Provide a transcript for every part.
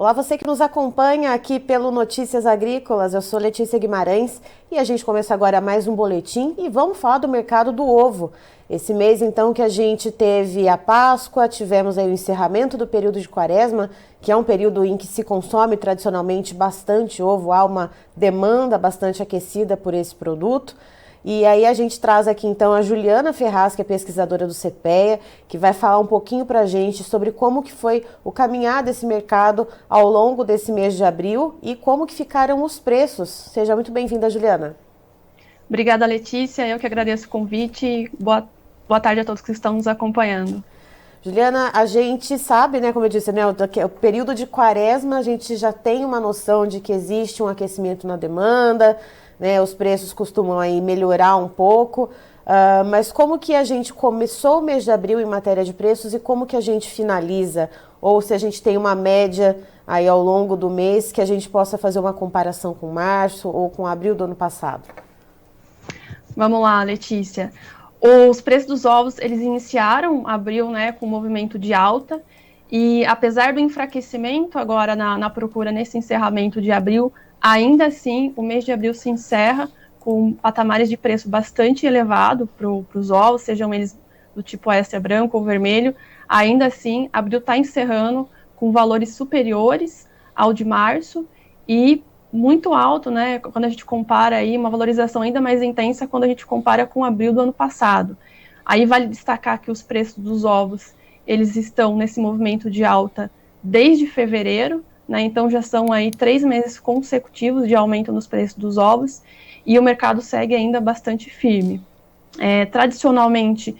Olá, você que nos acompanha aqui pelo Notícias Agrícolas, eu sou Letícia Guimarães e a gente começa agora mais um boletim e vamos falar do mercado do ovo. Esse mês, então, que a gente teve a Páscoa, tivemos aí o encerramento do período de Quaresma, que é um período em que se consome tradicionalmente bastante ovo, há uma demanda bastante aquecida por esse produto. E aí a gente traz aqui então a Juliana Ferraz, que é pesquisadora do CPEA, que vai falar um pouquinho para a gente sobre como que foi o caminhar desse mercado ao longo desse mês de abril e como que ficaram os preços. Seja muito bem-vinda, Juliana. Obrigada, Letícia. Eu que agradeço o convite. Boa tarde a todos que estão nos acompanhando. Juliana, a gente sabe, né, como eu disse, né, o período de Quaresma, a gente já tem uma noção de que existe um aquecimento na demanda, né, os preços costumam aí melhorar um pouco, mas como que a gente começou o mês de abril em matéria de preços e como que a gente finaliza? Ou se a gente tem uma média aí ao longo do mês que a gente possa fazer uma comparação com março ou com abril do ano passado? Vamos lá, Letícia. Os preços dos ovos, eles iniciaram abril, né, com um movimento de alta, e apesar do enfraquecimento agora na procura nesse encerramento de abril, ainda assim, o mês de abril se encerra com patamares de preço bastante elevado para os ovos, sejam eles do tipo extra branco ou vermelho. Ainda assim, abril está encerrando com valores superiores ao de março e muito alto, né, quando a gente compara aí, uma valorização ainda mais intensa quando a gente compara com abril do ano passado. Aí vale destacar que os preços dos ovos, eles estão nesse movimento de alta desde fevereiro, né, então já são aí 3 meses consecutivos de aumento nos preços dos ovos, e o mercado segue ainda bastante firme. Tradicionalmente,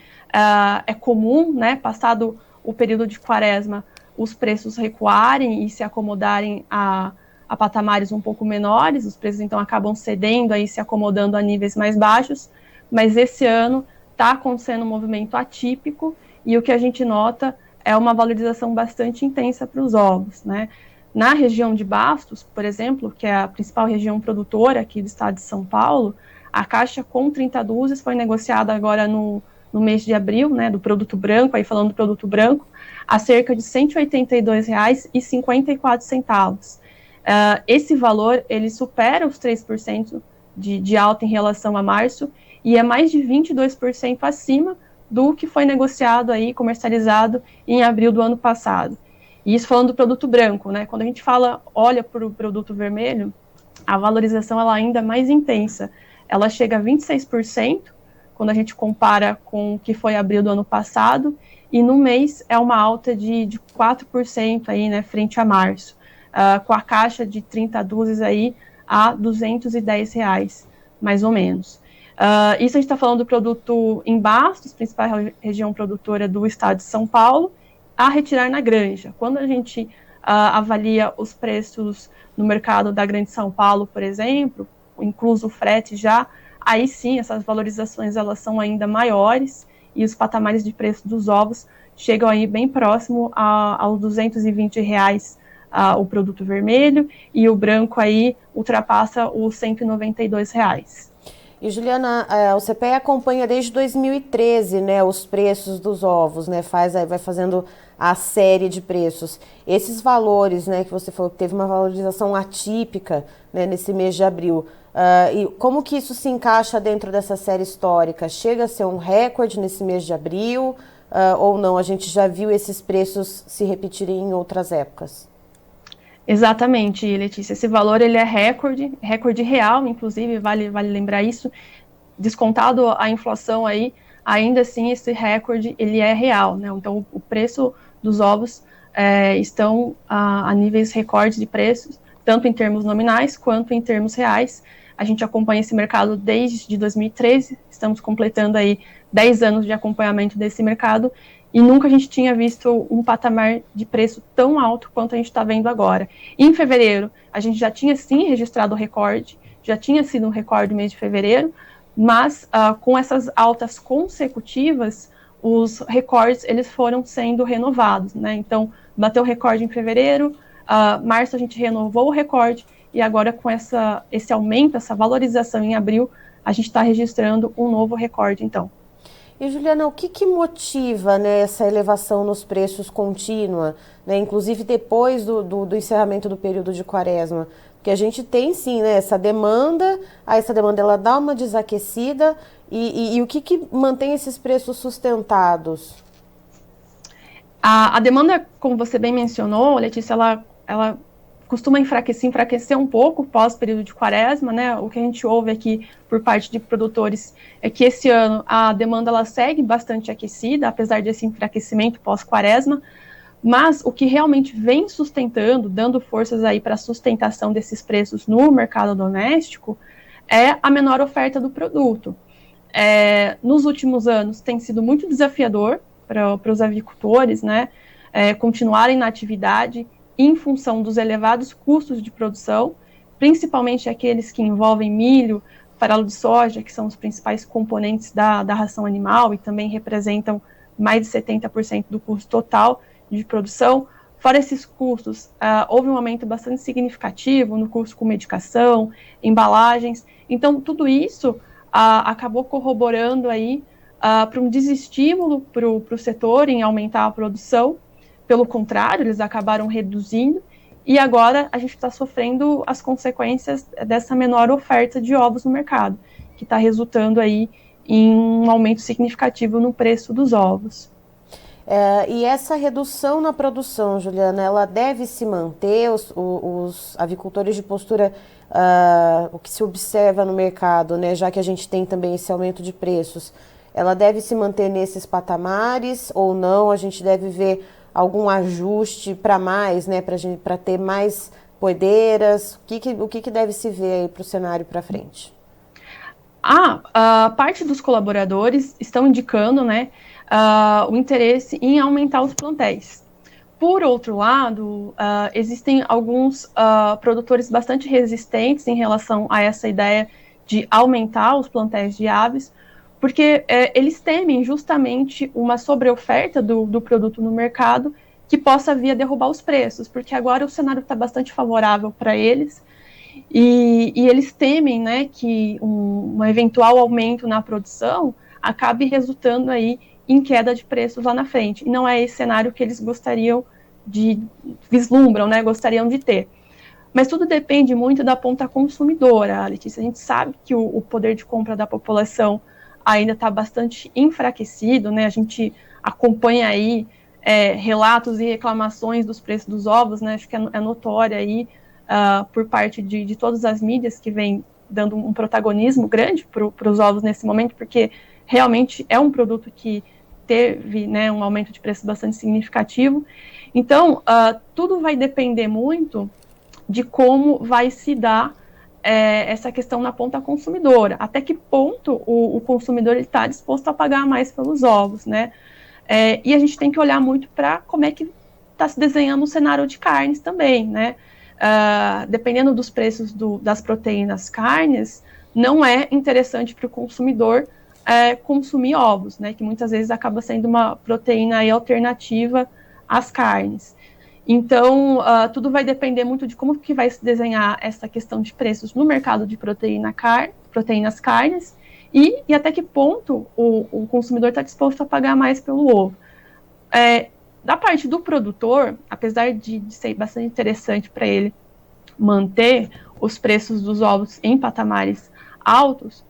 é comum, né, passado o período de Quaresma, os preços recuarem e se acomodarem a patamares um pouco menores, os preços então acabam cedendo, aí se acomodando a níveis mais baixos, mas esse ano está acontecendo um movimento atípico e o que a gente nota é uma valorização bastante intensa para os ovos, né? Na região de Bastos, por exemplo, que é a principal região produtora aqui do estado de São Paulo, a caixa com 30 dúzias foi negociada agora no mês de abril, né, do produto branco, aí falando do produto branco, a cerca de R$ 182,54. Esse valor, ele supera os 3% de alta em relação a março e é mais de 22% acima do que foi negociado aí, comercializado em abril do ano passado. E isso falando do produto branco, né? Quando a gente olha para o produto vermelho, a valorização ela ainda é mais intensa. Ela chega a 26% quando a gente compara com o que foi abril do ano passado, e no mês é uma alta de 4% aí, né, frente a março. Com a caixa de 30 dúzias aí a R$ 210, mais ou menos. Isso a gente está falando do produto em Bastos, principal região produtora do estado de São Paulo, a retirar na granja. Quando a gente avalia os preços no mercado da Grande São Paulo, por exemplo, incluso o frete já, aí sim, essas valorizações elas são ainda maiores e os patamares de preço dos ovos chegam aí bem próximo aos R$ 220 o produto vermelho, e o branco aí ultrapassa os R$ 192. E Juliana, o CPEA acompanha desde 2013, né, os preços dos ovos, né, vai fazendo a série de preços. Esses valores, né, que você falou que teve uma valorização atípica, né, nesse mês de abril, e como que isso se encaixa dentro dessa série histórica? Chega a ser um recorde nesse mês de abril, ou não? A gente já viu esses preços se repetirem em outras épocas? Exatamente, Letícia. Esse valor ele é recorde real, inclusive, vale lembrar isso, descontado a inflação aí, ainda assim esse recorde ele é real, né? Então o preço dos ovos estão a níveis recordes de preços, tanto em termos nominais quanto em termos reais. A gente acompanha esse mercado desde 2013, estamos completando aí 10 anos de acompanhamento desse mercado, e nunca a gente tinha visto um patamar de preço tão alto quanto a gente está vendo agora. Em fevereiro, a gente já tinha sim registrado o recorde, já tinha sido um recorde no mês de fevereiro, mas com essas altas consecutivas, os recordes eles foram sendo renovados, né? Então, bateu o recorde em fevereiro, março a gente renovou o recorde, e agora com esse aumento, essa valorização em abril, a gente está registrando um novo recorde, então. E, Juliana, o que motiva, né, essa elevação nos preços contínua, né, inclusive depois do encerramento do período de quaresma? Porque a gente tem, sim, né, essa demanda, aí essa demanda ela dá uma desaquecida, e o que mantém esses preços sustentados? A demanda, como você bem mencionou, Letícia, ela costuma enfraquecer um pouco pós período de quaresma, né? O que a gente ouve aqui por parte de produtores é que esse ano a demanda ela segue bastante aquecida, apesar desse enfraquecimento pós quaresma, mas o que realmente vem sustentando, dando forças aí para a sustentação desses preços no mercado doméstico, é a menor oferta do produto. Nos últimos anos tem sido muito desafiador para os avicultores, né, continuarem na atividade em função dos elevados custos de produção, principalmente aqueles que envolvem milho, farelo de soja, que são os principais componentes da ração animal e também representam mais de 70% do custo total de produção. Fora esses custos, houve um aumento bastante significativo no custo com medicação, embalagens. Então, tudo isso acabou corroborando aí para um desestímulo para o setor em aumentar a produção. Pelo contrário, eles acabaram reduzindo, e agora a gente está sofrendo as consequências dessa menor oferta de ovos no mercado, que está resultando aí em um aumento significativo no preço dos ovos. E essa redução na produção, Juliana, ela deve se manter? Os avicultores de postura, o que se observa no mercado, né, já que a gente tem também esse aumento de preços, ela deve se manter nesses patamares ou não? A gente deve ver algum ajuste para mais, né, para ter mais poedeiras? O que deve se ver aí para o cenário para frente? A parte dos colaboradores estão indicando, né, o interesse em aumentar os plantéis. Por outro lado, existem alguns produtores bastante resistentes em relação a essa ideia de aumentar os plantéis de aves, porque eles temem justamente uma sobreoferta do produto no mercado que possa vir a derrubar os preços, porque agora o cenário está bastante favorável para eles, e eles temem, né, que um eventual aumento na produção acabe resultando aí em queda de preços lá na frente. E não é esse cenário que eles vislumbram, né, gostariam de ter. Mas tudo depende muito da ponta consumidora, Letícia. A gente sabe que o poder de compra da população ainda está bastante enfraquecido, né? A gente acompanha aí relatos e reclamações dos preços dos ovos, né? Acho que é notória aí por parte de todas as mídias que vem dando um protagonismo grande para os ovos nesse momento, porque realmente é um produto que teve, né, um aumento de preço bastante significativo. Então, tudo vai depender muito de como vai se dar essa questão na ponta consumidora. Até que ponto o consumidor está disposto a pagar mais pelos ovos, né? E a gente tem que olhar muito para como é que está se desenhando o cenário de carnes também, né? Dependendo dos preços das proteínas carnes, não é interessante para o consumidor consumir ovos, né? Que muitas vezes acaba sendo uma proteína aí alternativa às carnes. Então, tudo vai depender muito de como que vai se desenhar essa questão de preços no mercado de proteínas carnes e até que ponto o consumidor está disposto a pagar mais pelo ovo. Da parte do produtor, apesar de ser bastante interessante para ele manter os preços dos ovos em patamares altos,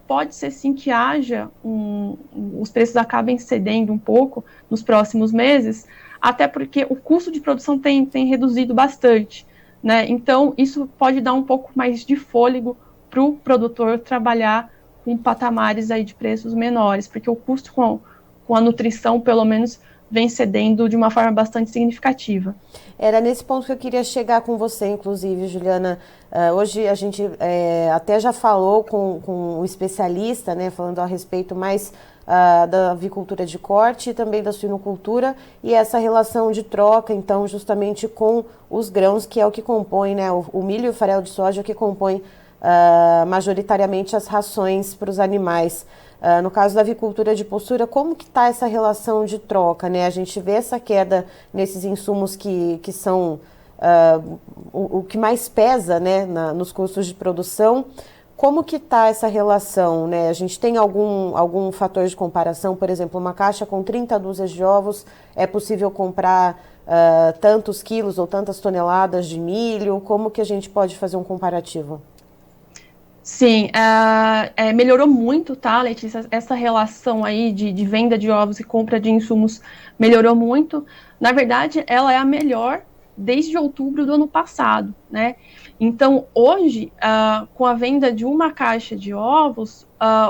pode ser sim que haja os preços acabem cedendo um pouco nos próximos meses, até porque o custo de produção tem reduzido bastante, né? Então, isso pode dar um pouco mais de fôlego para o produtor trabalhar com patamares aí de preços menores, porque o custo com a nutrição, pelo menos, vem cedendo de uma forma bastante significativa. Era nesse ponto que eu queria chegar com você, inclusive, Juliana. Hoje a gente até já falou com um especialista, né, falando a respeito mais da avicultura de corte e também da suinocultura, e essa relação de troca, então, justamente com os grãos, que é o que compõe, né, o milho e o farelo de soja, que compõe majoritariamente as rações para os animais. No caso da avicultura de postura, como que está essa relação de troca, né? A gente vê essa queda nesses insumos que são o que mais pesa, né, nos custos de produção, como que está essa relação, né? A gente tem algum fator de comparação? Por exemplo, uma caixa com 30 dúzias de ovos, é possível comprar tantos quilos ou tantas toneladas de milho? Como que a gente pode fazer um comparativo? Sim, melhorou muito, tá, Letícia? Essa relação aí de venda de ovos e compra de insumos melhorou muito. Na verdade, ela é a melhor desde outubro do ano passado, né? Então, hoje, com a venda de uma caixa de ovos,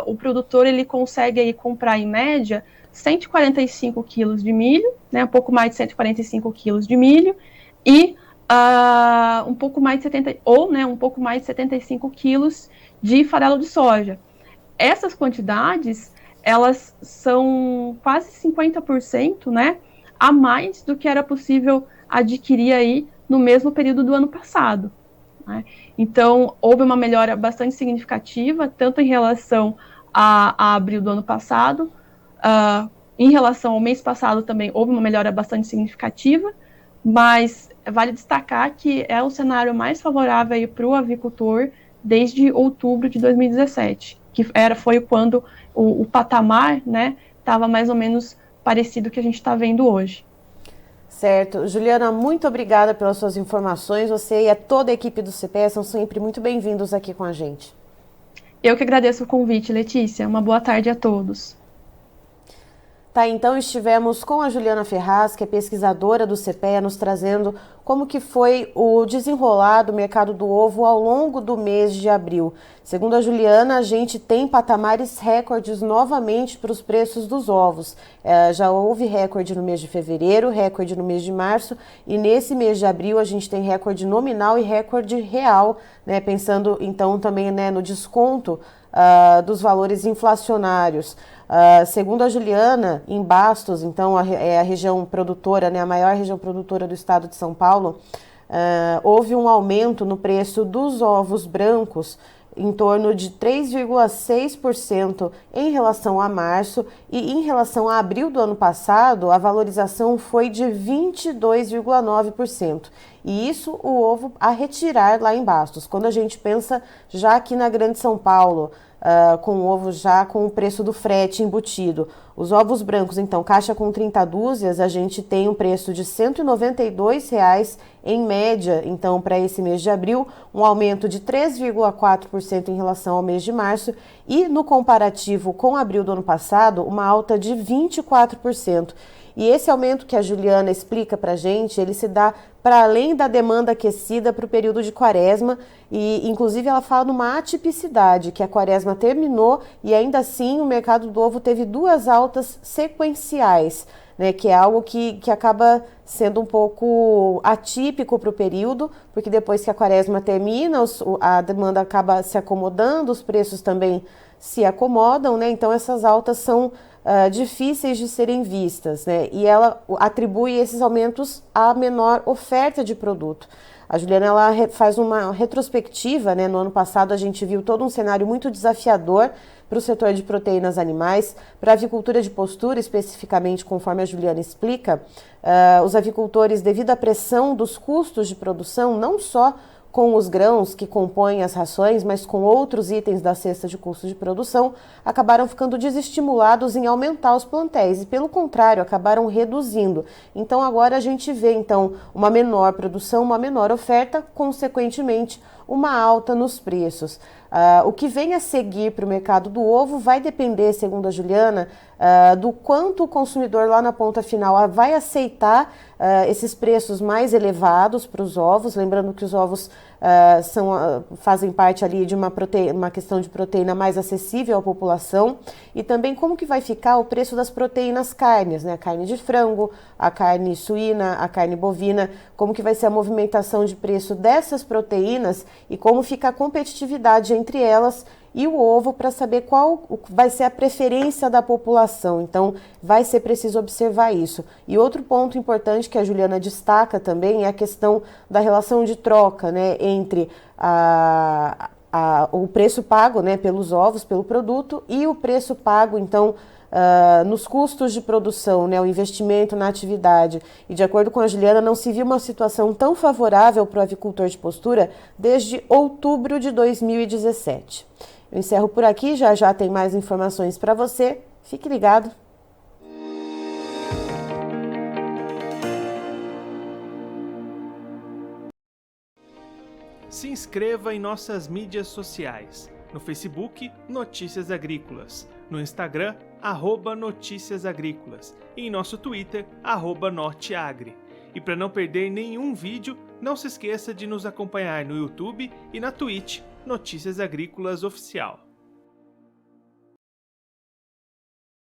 o produtor ele consegue aí comprar, em média, 145 quilos de milho, né? Um pouco mais de 145 quilos de milho, e um pouco mais de 70, ou, né, um pouco mais de 75 quilos de farelo de soja. Essas quantidades, elas são quase 50%, né, a mais do que era possível adquirir aí no mesmo período do ano passado, né? Então, houve uma melhora bastante significativa, tanto em relação a abril do ano passado, em relação ao mês passado também houve uma melhora bastante significativa, mas vale destacar que é o cenário mais favorável para o avicultor desde outubro de 2017, que foi quando o patamar, né, estava mais ou menos parecido com o que a gente está vendo hoje. Certo. Juliana, muito obrigada pelas suas informações. Você e toda a equipe do CPE são sempre muito bem-vindos aqui com a gente. Eu que agradeço o convite, Letícia. Uma boa tarde a todos. Tá, então estivemos com a Juliana Ferraz, que é pesquisadora do CPE, nos trazendo como que foi o desenrolar do mercado do ovo ao longo do mês de abril. Segundo a Juliana, a gente tem patamares recordes novamente para os preços dos ovos. Já houve recorde no mês de fevereiro, recorde no mês de março, e nesse mês de abril a gente tem recorde nominal e recorde real, né? Pensando então também, né, no desconto dos valores inflacionários. Segundo a Juliana, em Bastos, então é a região produtora, né, a maior região produtora do estado de São Paulo, houve um aumento no preço dos ovos brancos em torno de 3,6% em relação a março, e em relação a abril do ano passado, a valorização foi de 22,9%. E isso o ovo a retirar lá em Bastos. Quando a gente pensa já aqui na Grande São Paulo, com o ovo já com o preço do frete embutido. Os ovos brancos, então, caixa com 30 dúzias, a gente tem um preço de R$ 192,00 em média, então, para esse mês de abril, um aumento de 3,4% em relação ao mês de março, e no comparativo com abril do ano passado, uma alta de 24%. E esse aumento que a Juliana explica para a gente, ele se dá para além da demanda aquecida para o período de quaresma, e inclusive ela fala numa atipicidade, que a quaresma terminou e ainda assim o mercado do ovo teve duas altas sequenciais, né, que é algo que acaba sendo um pouco atípico para o período, porque depois que a quaresma termina, a demanda acaba se acomodando, os preços também se acomodam, né? Então essas altas são difíceis de serem vistas, né? E ela atribui esses aumentos à menor oferta de produto. A Juliana ela faz uma retrospectiva, né? No ano passado a gente viu todo um cenário muito desafiador para o setor de proteínas animais, para a avicultura de postura especificamente, conforme a Juliana explica, os avicultores, devido à pressão dos custos de produção, não só com os grãos que compõem as rações, mas com outros itens da cesta de custos de produção, acabaram ficando desestimulados em aumentar os plantéis e, pelo contrário, acabaram reduzindo. Então, agora a gente vê então uma menor produção, uma menor oferta, consequentemente, uma alta nos preços. O que vem a seguir para o mercado do ovo vai depender, segundo a Juliana, do quanto o consumidor lá na ponta final vai aceitar esses preços mais elevados para os ovos, lembrando que os ovos fazem parte ali de uma questão de proteína mais acessível à população, e também como que vai ficar o preço das proteínas carnes, né? A carne de frango, a carne suína, a carne bovina, como que vai ser a movimentação de preço dessas proteínas e como fica a competitividade entre elas e o ovo, para saber qual vai ser a preferência da população. Então, vai ser preciso observar isso. E outro ponto importante que a Juliana destaca também é a questão da relação de troca, né, entre o preço pago, né, pelos ovos, pelo produto, e o preço pago, então, nos custos de produção, né, o investimento na atividade. E de acordo com a Juliana, não se viu uma situação tão favorável para o avicultor de postura desde outubro de 2017. Eu encerro por aqui, já tem mais informações para você. Fique ligado. Se inscreva em nossas mídias sociais. No Facebook, Notícias Agrícolas. No Instagram, @Notícias Agrícolas. E em nosso Twitter, @Norteagri. E para não perder nenhum vídeo, não se esqueça de nos acompanhar no YouTube e na Twitch, Notícias Agrícolas Oficial.